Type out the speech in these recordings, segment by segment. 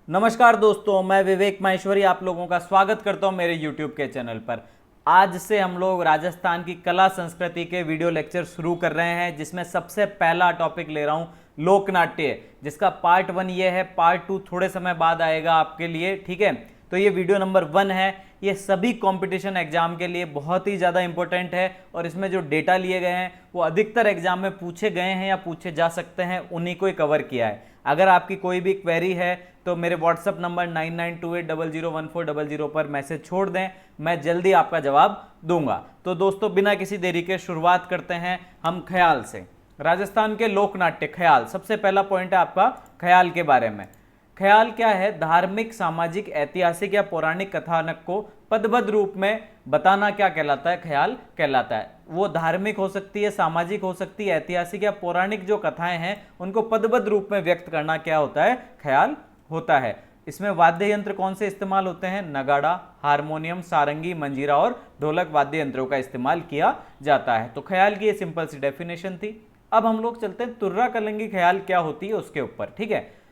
नमस्कार दोस्तों, मैं विवेक माहेश्वरी आप लोगों का स्वागत करता हूं मेरे YouTube के चैनल पर। आज से हम लोग राजस्थान की कला संस्कृति के वीडियो लेक्चर शुरू कर रहे हैं, जिसमें सबसे पहला टॉपिक ले रहा हूं लोकनाट्य, जिसका पार्ट 1 ये है। पार्ट 2 थोड़े समय बाद आएगा आपके लिए, ठीक है। तो ये वीडियो नंबर 1 है। ये सभी कंपटीशन एग्जाम के लिए बहुत ही ज़्यादा इंपॉर्टेंट है और इसमें जो डेटा लिए गए हैं वो अधिकतर एग्जाम में पूछे गए हैं या पूछे जा सकते हैं, उन्हीं को ही कवर किया है। अगर आपकी कोई भी क्वेरी है तो मेरे व्हाट्सअप नंबर 9928001400 पर मैसेज छोड़ दें, मैं जल्दी आपका जवाब दूंगा। तो दोस्तों, बिना किसी देरी के शुरुआत करते हैं हम ख्याल से। राजस्थान के लोकनाट्य ख्याल, सबसे पहला पॉइंट है आपका ख्याल के बारे में। ख्याल क्या है? धार्मिक, सामाजिक, ऐतिहासिक या पौराणिक कथानक को पदबद्ध रूप में बताना क्या कहलाता है? ख्याल कहलाता है। वो धार्मिक हो सकती है, सामाजिक हो सकती है, ऐतिहासिक या पौराणिक जो कथाएं हैं उनको पदबद्ध रूप में व्यक्त करना क्या होता है? ख्याल होता है। इसमें वाद्य यंत्र कौन से इस्तेमाल होते हैं? नगाड़ा, हारमोनियम, सारंगी, मंजीरा और ढोलक वाद्य यंत्रों का इस्तेमाल किया जाता है। तो ख्याल की ये सिंपल सी डेफिनेशन थी। अब हम लोग चलते हैं तुर्रा कलंगी ख्याल क्या होती है उसके ऊपर, ठीक है।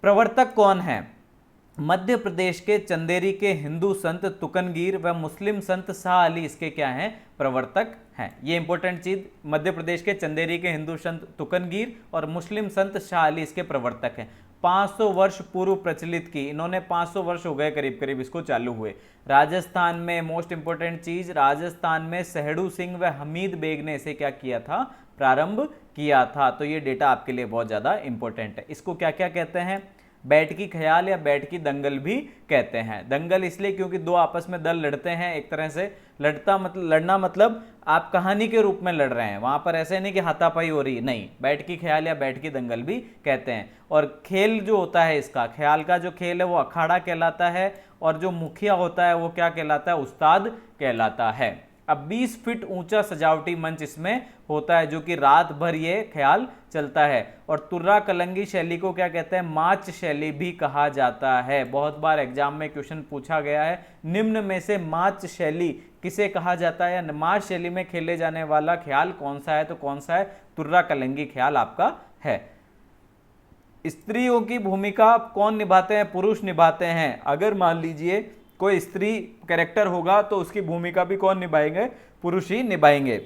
प्रवर्तक कौन है? मध्य प्रदेश के चंदेरी के हिंदू संत तुकनगीर व मुस्लिम संत शाह अली इसके क्या हैं? प्रवर्तक हैं। ये इंपॉर्टेंट चीज, मध्य प्रदेश के चंदेरी के हिंदू संत तुकनगीर और मुस्लिम संत शाह अली इसके प्रवर्तक हैं। 500 वर्ष पूर्व प्रचलित की इन्होंने, 500 वर्ष हो गए करीब करीब इसको चालू हुए। राजस्थान में मोस्ट इंपॉर्टेंट चीज, राजस्थान में सहड़ू सिंह व हमीद बेग ने इसे क्या किया था? प्रारंभ किया था। तो ये डेटा आपके लिए बहुत ज्यादा इंपॉर्टेंट है। इसको क्या क्या कहते हैं? बैठकी ख्याल या बैठकी दंगल भी कहते हैं। दंगल इसलिए क्योंकि दो आपस में दल लड़ते हैं, एक तरह से लड़ना मतलब आप कहानी के रूप में लड़ रहे हैं, वहां पर ऐसे नहीं कि हाथापाई हो रही, नहीं। बैठकी ख्याल या बैठकी दंगल भी कहते हैं। और खेल जो होता है इसका, ख्याल का जो खेल है वो अखाड़ा कहलाता है और जो मुखिया होता है वो क्या कहलाता है? उस्ताद कहलाता है। अब 20 फीट ऊंचा सजावटी मंच इसमें होता है जो कि रात भर ये ख्याल चलता है। और तुर्रा कलंगी शैली को क्या कहते हैं? माच शैली भी कहा जाता है। बहुत बार एग्जाम में क्वेश्चन पूछा गया है, निम्न में से माच शैली किसे कहा जाता है या माच शैली में खेले जाने वाला ख्याल कौन सा है? तो कौन सा है? तुर्रा कलंगी ख्याल आपका है। स्त्रियों की भूमिका कौन निभाते हैं? पुरुष निभाते हैं। अगर मान लीजिए कोई स्त्री कैरेक्टर होगा तो उसकी भूमिका भी कौन निभाएंगे? पुरुष ही निभाएंगे।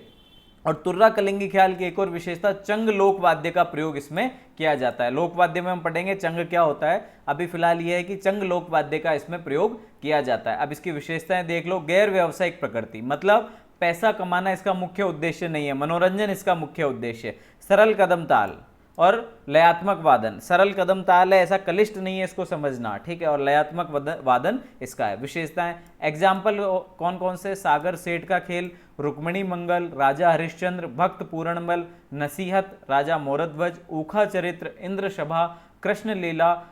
और तुर्रा कलिंगी ख्याल की एक और विशेषता, चंग लोक वाद्य का प्रयोग इसमें किया जाता है। लोक वाद्य में हम पढ़ेंगे चंग क्या होता है, अभी फिलहाल यह है कि चंग लोक वाद्य का इसमें प्रयोग किया जाता है। अब इसकी विशेषताएं देख लो। गैर व्यावसायिक प्रकृति, मतलब पैसा कमाना इसका मुख्य उद्देश्य नहीं है, मनोरंजन इसका मुख्य उद्देश्य है। सरल कदम ताल और लयात्मक वादन। सरल कदम ताल है, ऐसा कलिष्ठ नहीं है, इसको समझना, ठीक है। और लयात्मक वादन इसका है। विशेषताएं, एग्जाम्पल कौन कौन से? सागर सेठ का खेल, रुक्मिणी मंगल, राजा हरिश्चंद्र, भक्त पूरणबल, नसीहत, राजा मोरध्वज, ऊखा चरित्र, इंद्र सभा, कृष्ण लीला,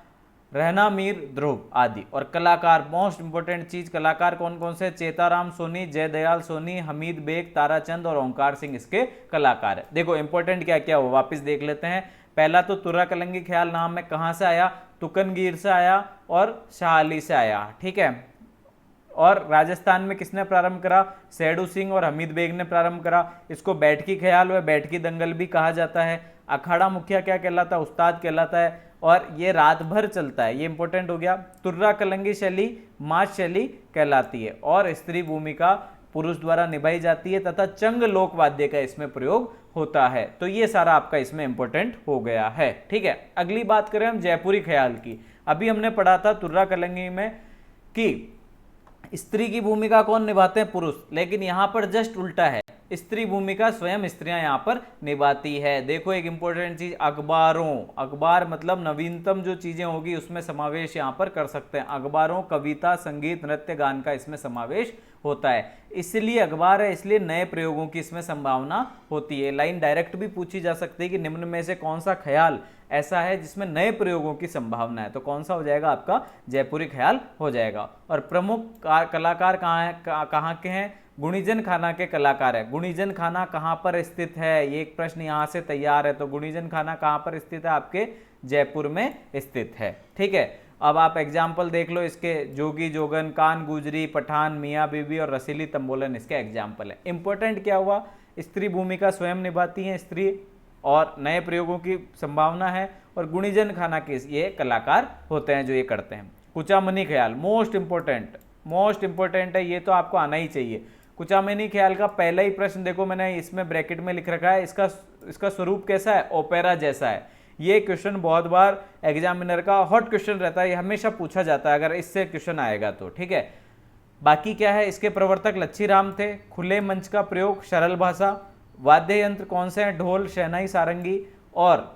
रहना मीर, ध्रुव आदि। और कलाकार, मोस्ट इंपोर्टेंट चीज, कलाकार कौन कौन से? चेताराम सोनी, जयदयाल सोनी, हमीद बेग, ताराचंद और ओंकार सिंह इसके कलाकार है। देखो इंपॉर्टेंट क्या क्या हो, वापस देख लेते हैं। पहला तो तुर्रा कलंगी ख्याल नाम में कहां से आया? तुकनगीर से आया और शाह अली से आया, ठीक है। और राजस्थान में किसने प्रारंभ करा? सहड़ू सिंह और हमीद बेग ने प्रारंभ करा। इसको बैठकी ख्याल व बैठकी दंगल भी कहा जाता है। अखाड़ा मुखिया क्या कहलाता है? उस्ताद कहलाता है। और ये रात भर चलता है, ये इंपॉर्टेंट हो गया। तुर्रा कलंगी शैली माच शैली कहलाती है और स्त्री भूमिका पुरुष द्वारा निभाई जाती है तथा चंग लोक वाद्य का इसमें प्रयोग होता है। तो ये सारा आपका इसमें इंपॉर्टेंट हो गया है, ठीक है। अगली बात करें हम जयपुरी ख्याल की। अभी हमने पढ़ा था तुर्रा कलंगी में कि स्त्री की भूमिका कौन निभाते हैं? पुरुष। लेकिन यहां पर जस्ट उल्टा है, स्त्री भूमिका स्वयं स्त्रियां यहां पर निभाती है। देखो एक इंपॉर्टेंट चीज, अखबारों, अखबार मतलब नवीनतम जो चीजें होगी उसमें समावेश यहां पर कर सकते हैं। अखबारों, कविता, संगीत, नृत्य, गान का इसमें समावेश होता है। इसलिए अखबार है, इसलिए नए प्रयोगों की इसमें संभावना होती है। लाइन डायरेक्ट भी पूछी जा सकती है कि निम्न में से कौन सा ख्याल ऐसा है जिसमें नए प्रयोगों की संभावना है? तो कौन सा हो जाएगा आपका? जयपुरी ख्याल हो जाएगा। और प्रमुख कलाकार कहाँ के हैं? गुणीजन खाना के कलाकार है। गुणीजन खाना कहाँ पर स्थित है? ये एक प्रश्न यहाँ से तैयार है। तो गुणीजन खाना कहाँ पर स्थित है? आपके जयपुर में स्थित है, ठीक है। अब आप एग्जाम्पल देख लो इसके, जोगी जोगन, कान गुजरी, पठान, मियाँ बीबी और रसीली तंबोलन इसके एग्जाम्पल है। इंपॉर्टेंट क्या हुआ? स्त्री भूमिका स्वयं निभाती है स्त्री और नए प्रयोगों की संभावना है और गुणीजन खाना के ये कलाकार होते हैं जो ये करते हैं। कुचामनी ख्याल मोस्ट इंपॉर्टेंट है, ये तो आपको आना ही चाहिए। कुचामनी ख्याल का पहला ही प्रश्न देखो, मैंने इसमें ब्रैकेट में लिख रखा है, इसका स्वरूप कैसा है, ओपेरा जैसा है। ये क्वेश्चन बहुत बार एग्जामिनर का हॉट क्वेश्चन रहता है, ये हमेशा पूछा जाता है अगर इससे क्वेश्चन आएगा तो, ठीक है। बाकी क्या है, इसके प्रवर्तक लच्छीराम थे। खुले मंच का प्रयोग, सरल भाषा। वाद्य यंत्र कौन से हैं, ढोल, शहनाई, सारंगी। और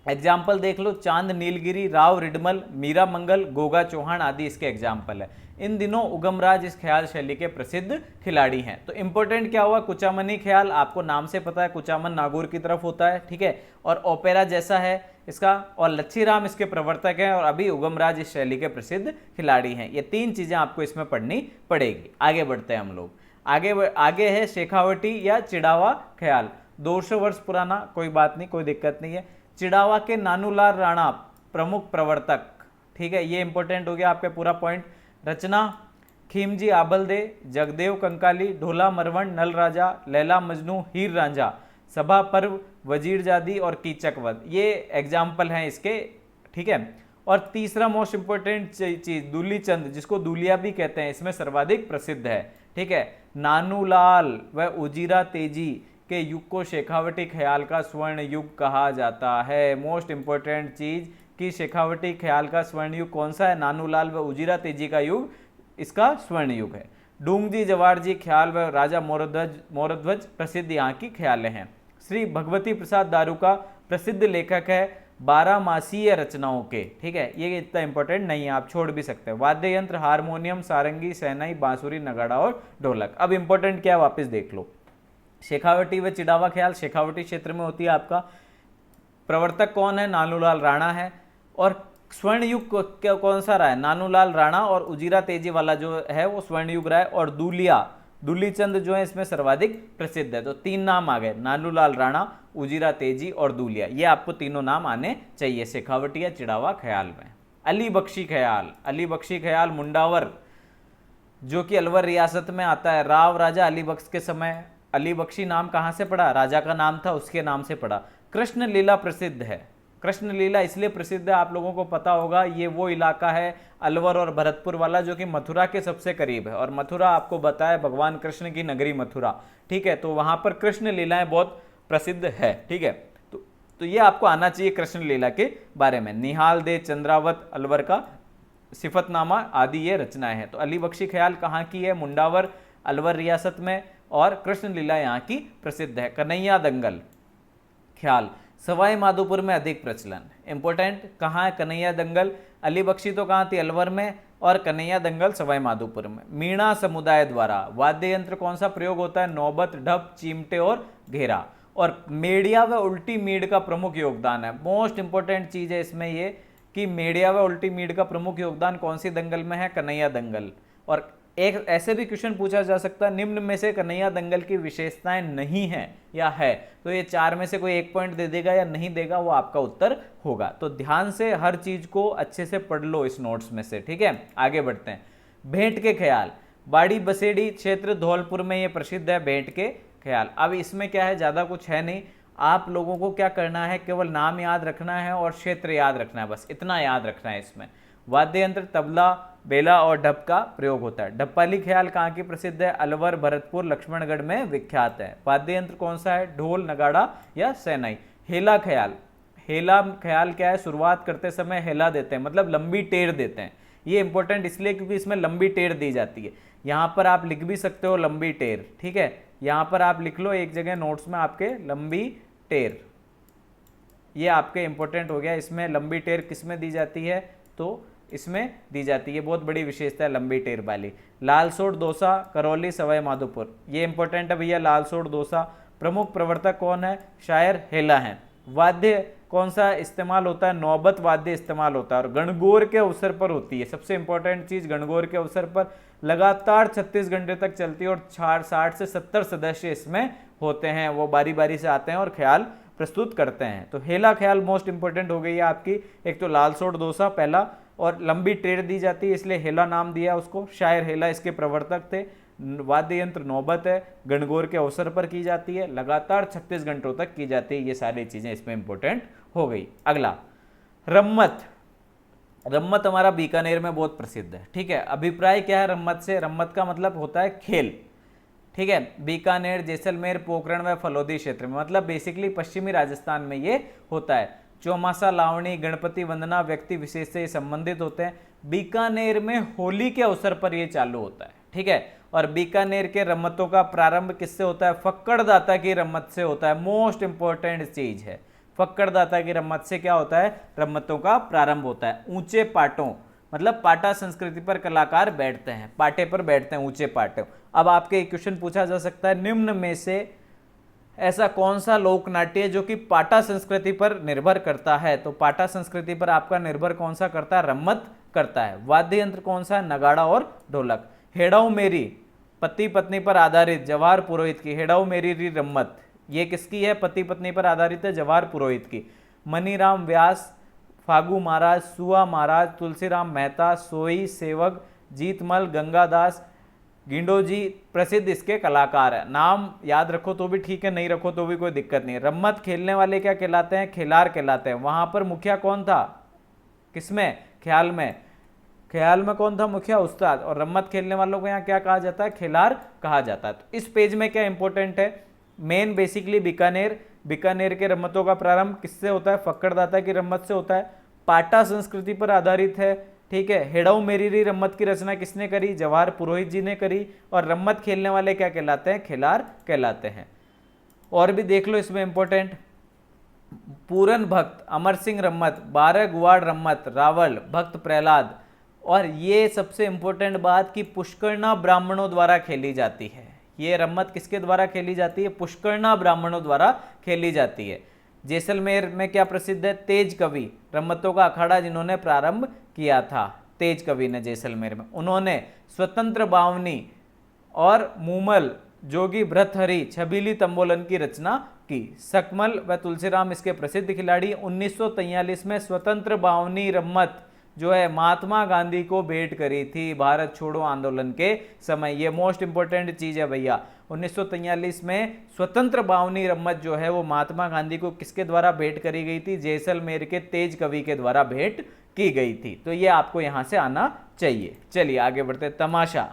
एग्जाम्पल देख लो, चांद नीलगिरी, राव रिडमल, मीरा मंगल, गोगा चौहान आदि इसके एग्जाम्पल है। इन दिनों उगमराज इस ख्याल शैली के प्रसिद्ध खिलाड़ी हैं। तो इंपॉर्टेंट क्या हुआ, कुचामनी ख्याल आपको नाम से पता है, कुचामन नागौर की तरफ होता है, ठीक है, और ओपेरा जैसा है इसका, और लच्छीराम इसके प्रवर्तक हैं, और अभी उगमराज इस शैली के प्रसिद्ध खिलाड़ी हैं। ये तीन चीजें आपको इसमें पढ़नी पड़ेगी। आगे बढ़ते हैं हम लोग, आगे है शेखावटी या चिड़ावा ख्याल। 200 वर्ष पुराना, कोई बात नहीं, कोई दिक्कत नहीं है। चिड़ावा के नानूलाल राणा प्रमुख प्रवर्तक, ठीक है, ये इंपॉर्टेंट हो गया आपका पूरा पॉइंट। रचना, खीमजी आबलदे, जगदेव कंकाली, ढोला मरवण, नल राजा, लैला मजनू, हीर रांझा, सभा पर्व, वजीर जादी और कीचक वध, ये एग्जाम्पल हैं इसके, ठीक है। और तीसरा मोस्ट इंपोर्टेंट चीज दूली चंद, जिसको दूलिया भी कहते हैं, इसमें सर्वाधिक प्रसिद्ध है, ठीक है। नानूलाल व उजीरा तेजी के युग को शेखावटी ख्याल का स्वर्ण युग कहा जाता है। मोस्ट इंपोर्टेंट चीज कि शेखावटी ख्याल का स्वर्ण युग कौन सा है, नानूलाल व उजीरा तेजी का युग इसका स्वर्ण युग है। डूंगजी जवारजी ख्याल व राजा मोरध्वज प्रसिद्ध यहाँ की ख्यालें हैं। श्री भगवती प्रसाद दारूका प्रसिद्ध लेखक है 12 मासीय रचनाओं के, ठीक है, ये इतना इंपॉर्टेंट नहीं है, आप छोड़ भी सकते हैं। वाद्य यंत्र, हारमोनियम, सारंगी, शहनाई, बांसुरी, नगाड़ा और ढोलक। अब इंपॉर्टेंट क्या है वापस देख लो, शेखावटी व चिड़ावा ख्याल शेखावटी क्षेत्र में होती है आपका। प्रवर्तक कौन है, नानूलाल राणा है। और स्वर्ण युग कौन सा रहा है, नानूलाल राणा, और उजीरा तेजी वाला जो है वो स्वर्ण युग रहा है। और दूली चंद जो है इसमें सर्वाधिक प्रसिद्ध है। तो तीन नाम आ गए, नानूलाल राणा, उजीरा तेजी और दूलिया, ये आपको तीनों नाम आने चाहिए शेखावटी या चिड़ावा ख्याल में। अली बख्शी ख्याल मुंडावर, जो कि अलवर रियासत में आता है। राव राजा अली बख्श के समय अली बख्शी नाम कहाँ से पड़ा, राजा का नाम था, उसके नाम से पड़ा। कृष्ण लीला प्रसिद्ध है। कृष्ण लीला इसलिए प्रसिद्ध है, आप लोगों को पता होगा, ये वो इलाका है अलवर और भरतपुर वाला जो कि मथुरा के सबसे करीब है। और मथुरा आपको बताया भगवान कृष्ण की नगरी मथुरा, ठीक है, तो वहां पर कृष्ण लीलाएं बहुत प्रसिद्ध है, ठीक है। तो ये आपको आना चाहिए कृष्ण लीला के बारे में। निहाल दे चंद्रावत अलवर का सिफतनामा आदि ये रचनाएं हैं। तो अली बख्शी ख्याल कहाँ की है, मुंडावर अलवर रियासत में, और कृष्ण लीला यहाँ की प्रसिद्ध है। कन्हैया दंगल ख्याल सवाई माधोपुर में अधिक प्रचलन। इंपॉर्टेंट कहाँ है कन्हैया दंगल, अली बख्शी तो कहाँ थी, अलवर में, और कन्हैया दंगल सवाई माधोपुर में। मीणा समुदाय द्वारा वाद्य यंत्र कौन सा प्रयोग होता है, नौबत, ढप, चिमटे और घेरा। और मेड़िया व उल्टी मीड़ का प्रमुख योगदान है। मोस्ट इंपॉर्टेंट चीज है इसमें ये कि मेड़िया व उल्टी मीड़ का प्रमुख योगदान कौन सी दंगल में है, कन्हैया दंगल। और एक ऐसे भी क्वेश्चन पूछा जा सकता है, निम्न में से कन्हैया दंगल की विशेषताएं नहीं है या है, तो ये चार में से कोई एक पॉइंट दे देगा या नहीं देगा, वो आपका उत्तर होगा। तो ध्यान से हर चीज को अच्छे से पढ़ लो इस नोट्स में से, ठीक है। आगे बढ़ते हैं, भेंट के ख्याल बाड़ी बसेड़ी क्षेत्र धौलपुर में ये प्रसिद्ध है, भेंट के ख्याल। अब इसमें क्या है, ज्यादा कुछ है नहीं, आप लोगों को क्या करना है, केवल नाम याद रखना है और क्षेत्र याद रखना है, बस इतना याद रखना है इसमें। वाद्य यंत्र तबला, बेला और ढप का प्रयोग होता है। ढप्पाली ख्याल कहाँ की प्रसिद्ध है, अलवर, भरतपुर, लक्ष्मणगढ़ में विख्यात है। वाद्य यंत्र कौन सा है, ढोल, नगाड़ा या शहनाई। हेला ख्याल क्या है, शुरुआत करते समय हेला देते हैं, मतलब लंबी टेर देते हैं। ये इंपॉर्टेंट इसलिए क्योंकि इसमें लंबी टेर दी जाती है। यहाँ पर आप लिख भी सकते हो लंबी टेर, ठीक है, यहाँ पर आप लिख लो एक जगह नोट्स में आपके लंबी टेर, ये आपके इंपॉर्टेंट हो गया। इसमें लंबी टेर किसमें दी जाती है, तो इसमें दी जाती है, बहुत बड़ी विशेषता है लंबी टेर वाली। लालसोट दोसा, करौली, सवाई माधोपुर, ये इंपॉर्टेंट है भैया। लालसोट दोसा प्रमुख प्रवर्तक कौन है, शायर हेला हैं। वाद्य कौन सा इस्तेमाल होता है, नौबत वाद्य इस्तेमाल होता है और गणगौर के अवसर पर होती है। सबसे इंपॉर्टेंट चीज, गणगौर के अवसर पर लगातार 36 घंटे तक चलती है और 60 से 70 सदस्य इसमें होते हैं, वो बारी बारी से आते हैं और ख्याल प्रस्तुत करते हैं। तो हेला ख्याल मोस्ट इंपॉर्टेंट हो गई है आपकी। एक तो लालसोट दोसा पहला, और लंबी टेर दी जाती है इसलिए हेला नाम दिया उसको, शायर हेला इसके प्रवर्तक थे। वाद्य यंत्र नौबत है, गणगौर के अवसर पर की जाती है, लगातार 36 घंटों तक की जाती है। ये सारी चीजें इसमें इंपॉर्टेंट हो गई। अगला रम्मत, रम्मत हमारा बीकानेर में बहुत प्रसिद्ध है। ठीक है, अभिप्राय क्या है रम्मत से? रम्मत का मतलब होता है खेल। ठीक है, बीकानेर, जैसलमेर, पोखरण व फलोदी क्षेत्र में, मतलब बेसिकली पश्चिमी राजस्थान में ये होता है। चौमासा, लावणी, गणपति वंदना व्यक्ति विशेष से संबंधित होते हैं। बीकानेर में होली के अवसर पर ये चालू होता है। ठीक है, और बीकानेर के रम्मतों का प्रारंभ किससे होता है? फक्कड़ दाता की रम्मत से होता है। मोस्ट इंपॉर्टेंट चीज है, फक्कड़ दाता की रम्मत से क्या होता है? रम्मतों का प्रारंभ होता है। ऊंचे पाटों, मतलब पाटा संस्कृति पर कलाकार बैठते हैं, पाटे पर बैठते हैं, ऊंचे पाटे। अब आपके एक क्वेश्चन पूछा जा सकता है, निम्न में से ऐसा कौन सा लोक नाट्य है जो कि पाटा संस्कृति पर निर्भर करता है? तो पाटा संस्कृति पर आपका निर्भर कौन सा करता है? रम्मत करता है। वाद्य यंत्र कौन सा है? नगाड़ा और ढोलक। हेड़ाऊ मेरी, पति पत्नी पर आधारित, जवाहर पुरोहित की। हेड़ाऊ मेरी री रम्मत, ये किसकी है? पति पत्नी पर आधारित है, जवाहर पुरोहित की। मनीराम व्यास, फागू महाराज, सुआ महाराज, तुलसीराम मेहता, सोई, सेवक, जीतमल, गंगादास, गिंडोजी प्रसिद्ध इसके कलाकार है। नाम याद रखो तो भी ठीक है, नहीं रखो तो भी कोई दिक्कत नहीं है। रम्मत खेलने वाले क्या कहलाते हैं? खेलार कहलाते हैं। वहां पर मुखिया कौन था? किसमें? ख्याल में। ख्याल में कौन था मुखिया? उस्ताद। और रम्मत खेलने वालों को यहाँ क्या कहा जाता है? खेलार कहा जाता है। तो इस पेज में क्या इंपॉर्टेंट है? मेन बेसिकली बीकानेर, बीकानेर के रम्मतों का प्रारंभ किससे होता है? फक्कड़ दाता की रम्मत से होता है। पाटा संस्कृति पर आधारित है। ठीक है, हेड़ाऊ मेरी रम्मत की रचना किसने करी? जवाहर पुरोहित जी ने करी। और रम्मत खेलने वाले क्या कहलाते हैं? खेलार कहलाते हैं। और भी देख लो इसमें इंपॉर्टेंट, पूरन भक्त, अमर सिंह रम्मत, 12 गुवाड़ रम्मत, रावल, भक्त प्रहलाद। और ये सबसे इंपॉर्टेंट बात कि पुष्करना ब्राह्मणों द्वारा खेली जाती है। ये रम्मत किसके द्वारा खेली जाती है? पुष्करना ब्राह्मणों द्वारा खेली जाती है। जैसलमेर में क्या प्रसिद्ध है? तेज कवि, रम्मतों का अखाड़ा जिन्होंने प्रारंभ किया था, तेज कवि ने जैसलमेर में। उन्होंने स्वतंत्र बावनी और मूमल, जोगी भ्रतहरि, छबीली तंबोलन की रचना की। सकमल व तुलसीराम इसके प्रसिद्ध खिलाड़ी। 1943 में स्वतंत्र बावनी रम्मत जो है महात्मा गांधी को भेंट करी थी भारत छोड़ो आंदोलन के समय। ये मोस्ट इंपोर्टेंट चीज है भैया। 1943 में स्वतंत्र बावनी रम्मत जो है वो महात्मा गांधी को किसके द्वारा भेंट करी गई थी? जैसलमेर के तेज कवि के द्वारा भेंट की गई थी। तो ये आपको यहां से आना चाहिए। चलिए आगे बढ़ते। तमाशा,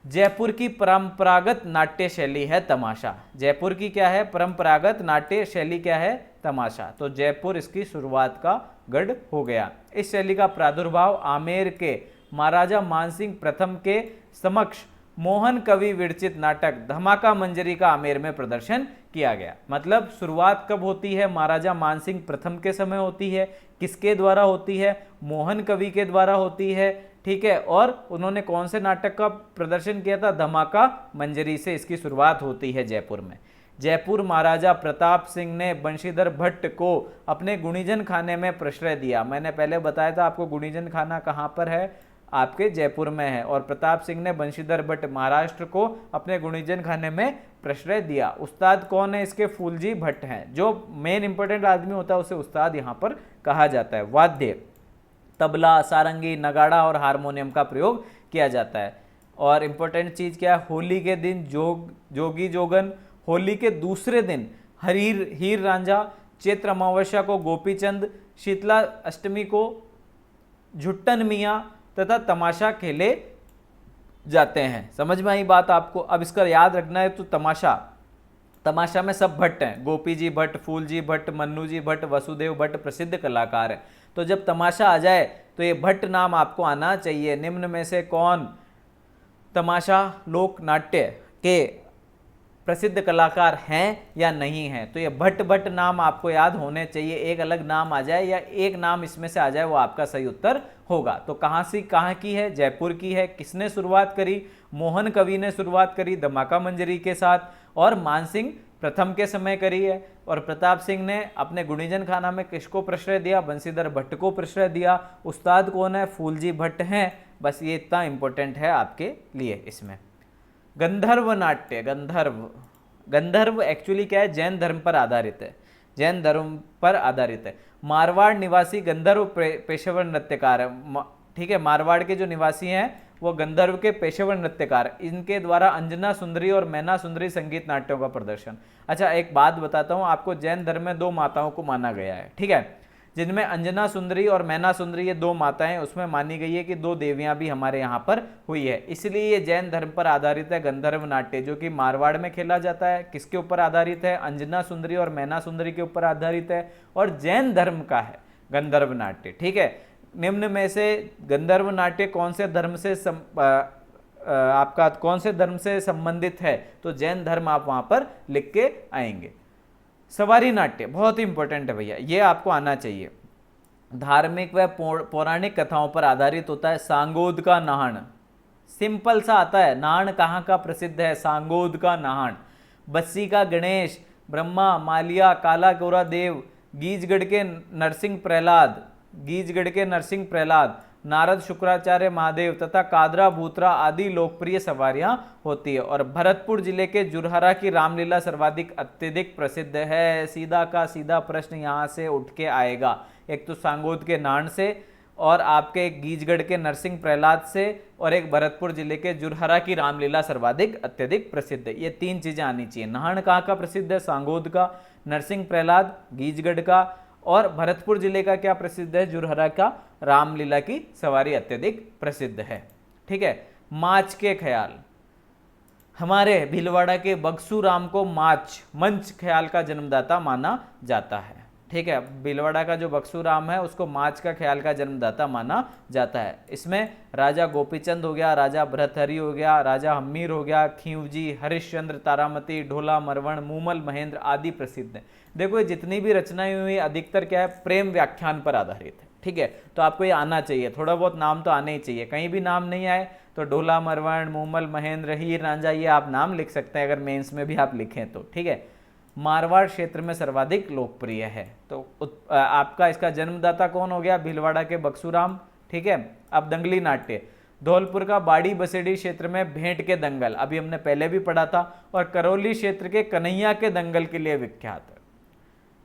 जयपुर की परंपरागत नाट्य शैली है तमाशा। जयपुर की क्या है? परंपरागत नाट्य शैली क्या है? तमाशा। तो जयपुर इसकी शुरुआत का गढ़ हो गया। इस शैली का प्रादुर्भाव आमेर के महाराजा मानसिंह प्रथम के समक्ष मोहन कवि विरचित नाटक धमाका मंजरी का आमेर में प्रदर्शन किया गया। मतलब शुरुआत कब होती है? महाराजा मानसिंह प्रथम के समय होती है। किसके द्वारा होती है? मोहन कवि के द्वारा होती है। ठीक है, और उन्होंने कौन से नाटक का प्रदर्शन किया था? धमाका मंजरी से इसकी शुरुआत होती है जयपुर में। जयपुर महाराजा प्रताप सिंह ने बंशीधर भट्ट को अपने गुणीजन खाने में प्रश्रय दिया। मैंने पहले बताया था आपको गुणीजन खाना कहाँ पर है? आपके जयपुर में है। और प्रताप सिंह ने बंशीधर भट्ट महाराष्ट्र को अपने गुणीजन खाने में प्रश्रय दिया। उस्ताद कौन है इसके? फूलजी भट्ट हैं। जो मेन इंपॉर्टेंट आदमी होता है उसे उस्ताद यहाँ पर कहा जाता है। वाद्य, तबला, सारंगी, नगाड़ा और हारमोनियम का प्रयोग किया जाता है। और इंपॉर्टेंट चीज क्या है? होली के दिन जोगी जोगन, होली के दूसरे दिन हीर रांझा, चैत्र अमावस्या को गोपीचंद, शीतला अष्टमी को झुट्टन मियाँ तथा तमाशा खेले जाते हैं। समझ में आई बात आपको? अब इसका याद रखना है। तो तमाशा में सब भट्ट हैं, गोपी जी भट्ट, फूल जी भट्ट, मन्नू जी भट्ट, वसुदेव भट्ट प्रसिद्ध कलाकार हैं। तो जब तमाशा आ जाए तो ये भट्ट नाम आपको आना चाहिए। निम्न में से कौन तमाशा लोक नाट्य के प्रसिद्ध कलाकार हैं या नहीं हैं? तो ये भट्ट नाम आपको याद होने चाहिए। एक अलग नाम आ जाए या एक नाम इसमें से आ जाए वो आपका सही उत्तर होगा। तो कहाँ की है? जयपुर की है। किसने शुरुआत करी? मोहन कवि ने शुरुआत करी धमाका मंजरी के साथ, और मानसिंह प्रथम के समय करी है। और प्रताप सिंह ने अपने गुणीजन खाना में किसको प्रश्रय दिया? बंशीधर भट्ट को प्रश्रय दिया। उस्ताद कौन है? फूलजी भट्ट हैं। बस ये इतना इंपॉर्टेंट है आपके लिए इसमें। गंधर्व नाट्य, गंधर्व एक्चुअली क्या है? जैन धर्म पर आधारित है। जैन धर्म पर आधारित है। मारवाड़ निवासी गंधर्व पेशेवर नृत्यकार है। ठीक है, मारवाड़ के जो निवासी हैं वो गंधर्व के पेशेवर नृत्यकार। इनके द्वारा अंजना सुंदरी और मैना सुंदरी संगीत नाट्यों का प्रदर्शन। अच्छा, एक बात बताता हूँ आपको, जैन धर्म में 2 माताओं को माना गया है। ठीक है, जिनमें अंजना सुंदरी और मैना सुंदरी ये दो माताएं, उसमें मानी गई है कि दो देवियां भी हमारे यहाँ पर हुई है, इसलिए ये जैन धर्म पर आधारित है। गंधर्व नाट्य जो कि मारवाड़ में खेला जाता है, किसके ऊपर आधारित है? अंजना सुंदरी और मैना सुंदरी के ऊपर आधारित है और जैन धर्म का है गंधर्व नाट्य। ठीक है, निम्न में से गंधर्व नाट्य कौन से धर्म से आपका कौन से धर्म से संबंधित है? तो जैन धर्म आप वहां पर लिख के आएंगे। सवारी नाट्य बहुत ही इंपॉर्टेंट है भैया, ये आपको आना चाहिए। धार्मिक व पौराणिक कथाओं पर आधारित होता है। सांगोद का नाहन, सिंपल सा आता है। नाहन कहाँ का प्रसिद्ध है? सांगोद का नाहन। बस्सी का गणेश, ब्रह्मा, मालिया, काला गोरा देव, गीजगढ़ के नरसिंह प्रहलाद, नारद, शुक्राचार्य, महादेव तथा कादरा भूतरा आदि लोकप्रिय सवारियां होती है। और भरतपुर जिले के जुरहरा की रामलीला सर्वाधिक अत्यधिक प्रसिद्ध है। सीधा का सीधा प्रश्न यहां से उठ के आएगा, एक तो सांगोद के नाहन से और आपके गीजगढ़ के नरसिंह प्रहलाद से और एक भरतपुर जिले के जुरहरा की रामलीला सर्वाधिक अत्यधिक प्रसिद्ध है। ये तीन चीजें आनी चाहिए। नाहन कहाँ का प्रसिद्ध है? सांगोद का, नरसिंह प्रहलाद गीजगढ़ का, और भरतपुर जिले का क्या प्रसिद्ध है? जुरहरा का रामलीला की सवारी अत्यधिक प्रसिद्ध है। ठीक है, माच के ख्याल, हमारे भीलवाड़ा के बक्सू राम को मंच ख्याल का जन्मदाता माना जाता है। ठीक है, भीलवाड़ा का जो बक्सू राम है उसको माच का ख्याल का जन्मदाता माना जाता है। इसमें राजा गोपीचंद हो गया, राजा भरतहरि हो गया, राजा हम्मीर हो गया, खींवजी, हरिश्चंद्र, तारामती, ढोला, मरवण, मूमल, महेंद्र आदि प्रसिद्ध हैं। देखो ये जितनी भी रचनाएं हुई अधिकतर क्या है? प्रेम व्याख्यान पर आधारित है। ठीक है, तो आपको ये आना चाहिए, थोड़ा बहुत नाम तो आने ही चाहिए। कहीं भी नाम नहीं आए तो ढोला, मरवण, मूमल, महेंद्र, हीर रांझा ये आप नाम लिख सकते हैं, अगर मेंस में भी आप लिखें तो। ठीक है, मारवाड़ क्षेत्र में सर्वाधिक लोकप्रिय है। तो आपका इसका जन्मदाता कौन हो गया? भीलवाड़ा के बक्सूराम। ठीक है, अब दंगली नाट्य, धौलपुर का बाड़ी बसेड़ी क्षेत्र में भेंट के दंगल, अभी हमने पहले भी पढ़ा था, और करौली क्षेत्र के कन्हैया के दंगल के लिए विख्यात है।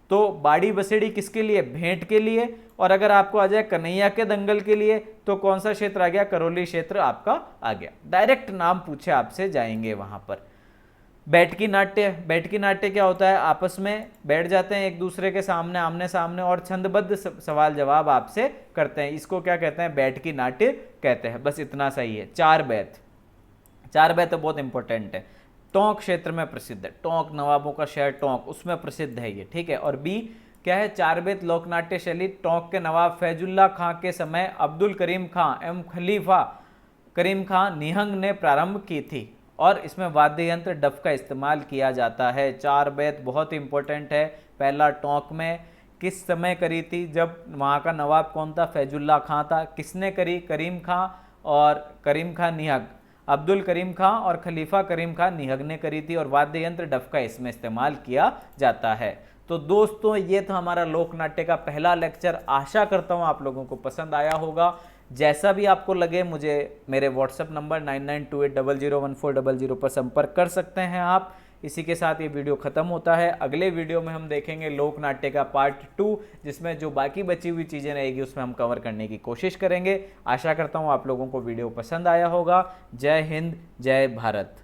तो बाड़ी बसेड़ी किसके लिए? भेंट के लिए। और अगर आपको आ जाए कन्हैया के दंगल के लिए तो कौन सा क्षेत्र आ गया? करौली क्षेत्र आपका आ गया। डायरेक्ट नाम पूछे आपसे जाएंगे वहां पर। बैठकी नाट्य क्या होता है? आपस में बैठ जाते हैं एक दूसरे के सामने, आमने सामने, और छंदबद्ध सवाल जवाब आपसे करते हैं। इसको क्या कहते हैं? बैठकी नाट्य कहते हैं। बस इतना सही है। चार बैत तो बहुत इंपॉर्टेंट है। टोंक क्षेत्र में प्रसिद्ध है। टोंक, नवाबों का शहर टोंक, उसमें प्रसिद्ध है ये। ठीक है, और बी क्या है? चार बैत लोकनाट्य शैली टोंक के नवाब फैजुल्ला खां के समय अब्दुल करीम खां एवं खलीफा करीम खां निहंग ने प्रारंभ की थी, और इसमें वाद्य यंत्र डफ का इस्तेमाल किया जाता है। चार बैत बहुत इंपॉर्टेंट है। पहला टोंक में किस समय करी थी? जब वहाँ का नवाब कौन था? फैजुल्ला खां था। किसने करी? करीम खां और करीम खां निहंग, अब्दुल करीम खां और खलीफा करीम खां निहंग ने करी थी, और वाद्य यंत्र डफ का इसमें इस्तेमाल किया जाता है। तो दोस्तों ये था हमारा लोकनाट्य का पहला लेक्चर। आशा करता हूँ आप लोगों को पसंद आया होगा। जैसा भी आपको लगे मुझे मेरे व्हाट्सएप नंबर 9928001400 पर संपर्क कर सकते हैं आप। इसी के साथ ये वीडियो खत्म होता है। अगले वीडियो में हम देखेंगे लोकनाट्य का पार्ट 2, जिसमें जो बाकी बची हुई चीज़ें रहेगी उसमें हम कवर करने की कोशिश करेंगे। आशा करता हूँ आप लोगों को वीडियो पसंद आया होगा। जय हिंद, जय भारत।